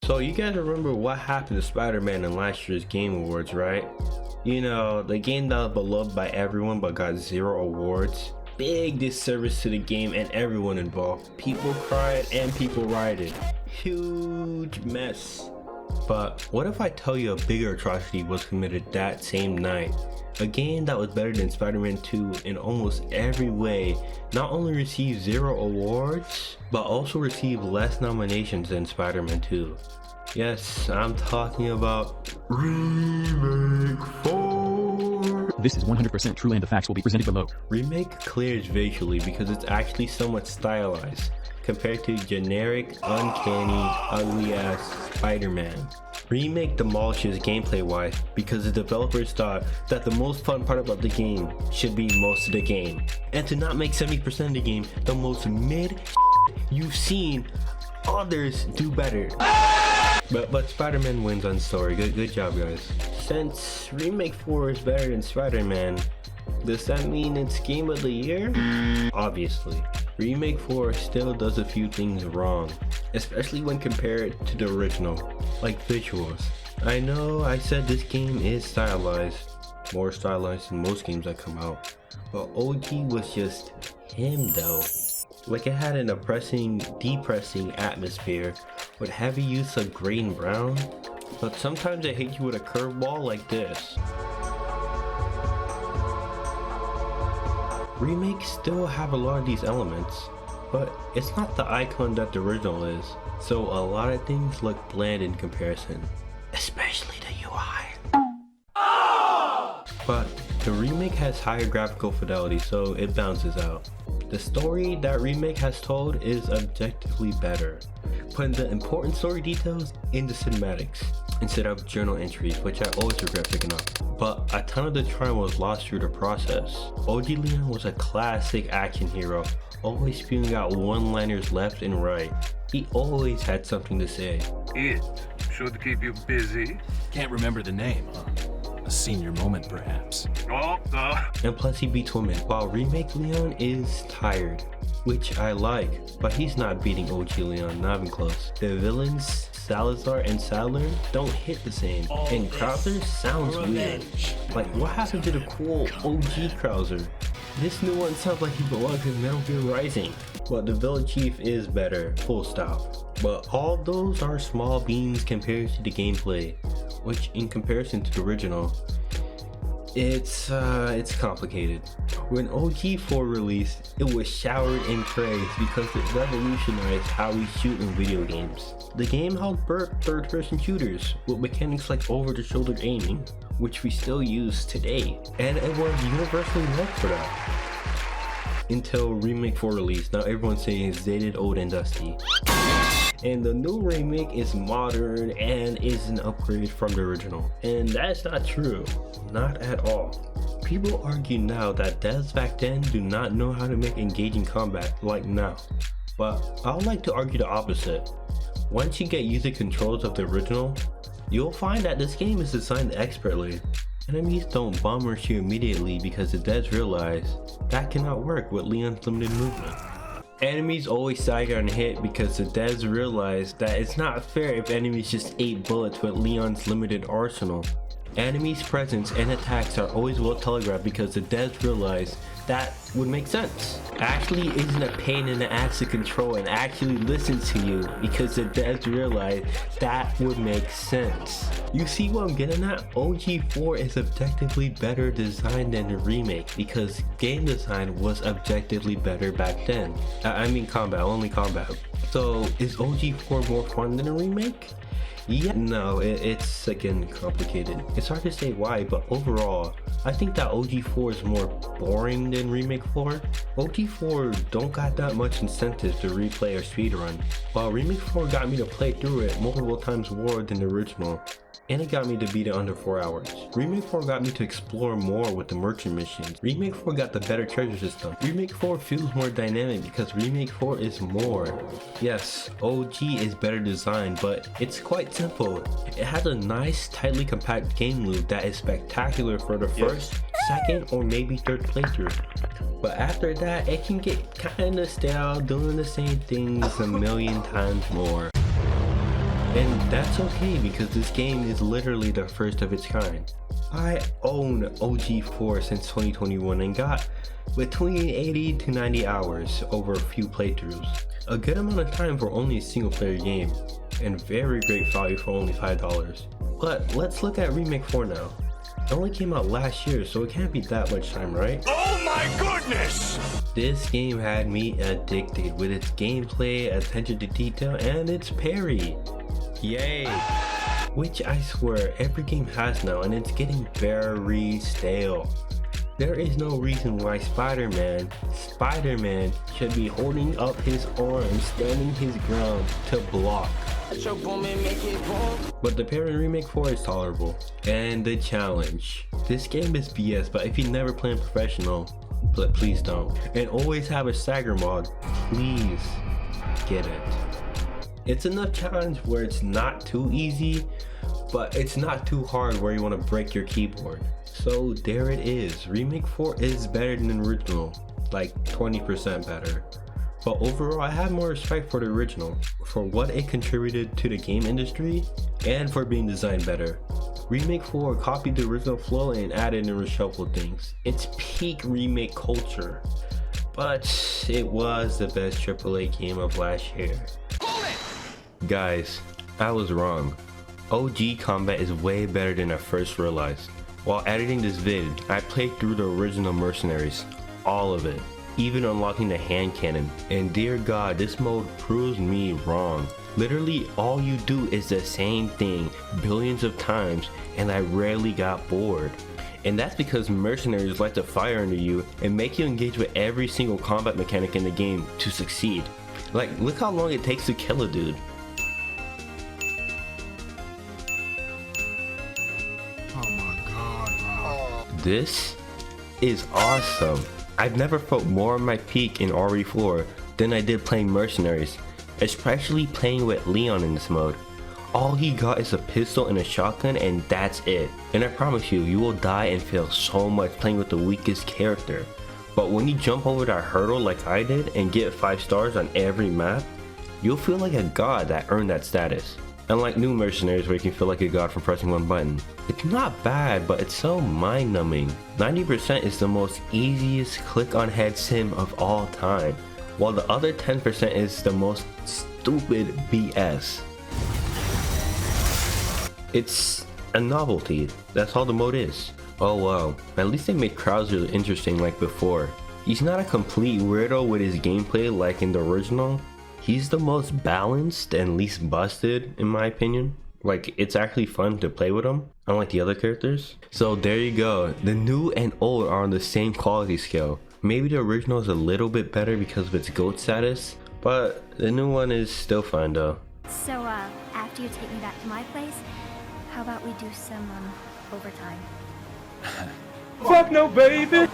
So you guys remember what happened to Spider-Man in last year's Game Awards, right? You know, the game that was beloved by everyone but got 0 awards. Big disservice to the game and everyone involved. People cried and people rioted. Huge mess. But what if I tell you a bigger atrocity was committed that same night? A game that was better than Spider-Man 2 in almost every way not only received 0 awards, but also received less nominations than Spider-Man 2. Yes, I'm talking about Remake 4! This is 100% true and the facts will be presented below. Remake clears visually because it's actually somewhat stylized compared to generic, uncanny, ugly-ass Spider-Man. Remake demolishes gameplay-wise because the developers thought that the most fun part about the game should be most of the game. And to not make 70% of the game the most mid you've seen others do better. But Spider-Man wins on story. Good job, guys. Since Remake 4 is better than Spider-Man, does that mean it's game of the year? Obviously. Remake 4 still does a few things wrong, especially when compared to the original, like visuals. I know I said this game is stylized, more stylized than most games that come out, but OG was just him though. Like it had an oppressing, depressing atmosphere with heavy use of gray and brown, but sometimes it hits you with a curveball like this. Remakes still have a lot of these elements, but it's not the icon that the original is, so a lot of things look bland in comparison, especially the UI. But the remake has higher graphical fidelity, so it balances out. The story that Remake has told is objectively better, putting the important story details in the cinematics instead of journal entries, which I always regret picking up. But a ton of the charm was lost through the process. OG Leon was a classic action hero, always spewing out one-liners left and right. He always had something to say. It should keep you busy. Can't remember the name, huh? A senior moment, perhaps. And plus he beats women, while Remake Leon is tired, which I like, but he's not beating OG Leon, not even close. The villains, Salazar and Sadler, don't hit the same, and Krauser sounds weird. Like, what happened to the cool OG Krauser? This new one sounds like he belongs in Metal Gear Rising. But the villain chief is better, full stop. But all those are small beans compared to the gameplay, which in comparison to the original, it's complicated. When OG4 released, it was showered in praise because it revolutionized how we shoot in video games. The game held third-person shooters with mechanics like over-the-shoulder aiming, which we still use today, and it was universally loved for that. Until Remake 4 released, now everyone's saying it's dated, old, and dusty. And the new remake is modern and is an upgrade from the original. And that's not true. Not at all. People argue now that devs back then do not know how to make engaging combat like now. But I would like to argue the opposite. Once you get used to controls of the original, you'll find that this game is designed expertly. Enemies don't bomb rush you immediately because the devs realize that cannot work with Leon's limited movement. Enemies always stagger and hit because the devs realize that it's not fair if enemies just 8 bullets with Leon's limited arsenal. Enemies' presence and attacks are always well telegraphed because the devs realize that would make sense. Actually isn't a pain in the ass to control and actually listens to you because the devs realize that would make sense. You see what I'm getting at? OG4 is objectively better designed than the remake because game design was objectively better back then. I mean combat, only combat. So is OG4 more fun than a remake? Yeah, no, it's again complicated. It's hard to say why, but overall, I think that OG4 is more boring than Remake 4. OG4 don't got that much incentive to replay or speedrun, while Remake 4 got me to play through it multiple times more than the original. And it got me to beat it under 4 hours. Remake 4 got me to explore more with the merchant missions. Remake 4 got the better treasure system. Remake 4 feels more dynamic because Remake 4 is more. Yes, OG is better designed, but it's quite simple. It has a nice, tightly compact game loop that is spectacular for the first, second, or maybe third playthrough. But after that, it can get kinda stale, doing the same things a million times more. And that's okay because this game is literally the first of its kind. I own OG4 since 2021 and got between 80 to 90 hours over a few playthroughs. A good amount of time for only a single player game, and very great value for only $5. But let's look at Remake 4 now. It only came out last year, so it can't be that much time, right? Oh my goodness! This game had me addicted with its gameplay, attention to detail, and its parry. Yay! Which I swear every game has now, and it's getting very stale. There is no reason why Spider-Man should be holding up his arms, standing his ground to block. But the parry in Remake 4 is tolerable. And the challenge. This game is BS, but if you never play in professional, please don't. And always have a stagger mod, please get it. It's enough challenge where it's not too easy, but it's not too hard where you want to break your keyboard. So there it is. Remake 4 is better than the original, like 20% better. But overall, I have more respect for the original, for what it contributed to the game industry, and for being designed better. Remake 4 copied the original flow and added and reshuffled things. It's peak remake culture, but it was the best AAA game of last year. Guys, I was wrong. OG combat is way better than I first realized. While editing this vid, I played through the original Mercenaries, all of it, even unlocking the hand cannon, and dear god, this mode proves me wrong. Literally all you do is the same thing billions of times, and I rarely got bored. And that's because Mercenaries like to fire into you and make you engage with every single combat mechanic in the game to succeed. Like, look how long it takes to kill a dude. This is awesome. I've never felt more on my peak in RE4 than I did playing Mercenaries, especially playing with Leon in this mode. All he got is a pistol and a shotgun, and that's it. And I promise you, you will die and fail so much playing with the weakest character. But when you jump over that hurdle like I did and get 5 stars on every map, you'll feel like a god that earned that status. Unlike new Mercenaries where you can feel like a god from pressing one button. It's not bad, but it's so mind-numbing. 90% is the most easiest click-on-head sim of all time, while the other 10% is the most stupid BS. It's a novelty, that's all the mode is. Oh wow, at least they made Krauser interesting like before. He's not a complete weirdo with his gameplay like in the original. He's the most balanced and least busted in my opinion. Like, it's actually fun to play with him, unlike the other characters. So there you go, the new and old are on the same quality scale. Maybe the original is a little bit better because of its GOAT status, but the new one is still fun though. So, after you take me back to my place, how about we do some, overtime? Fuck no, baby!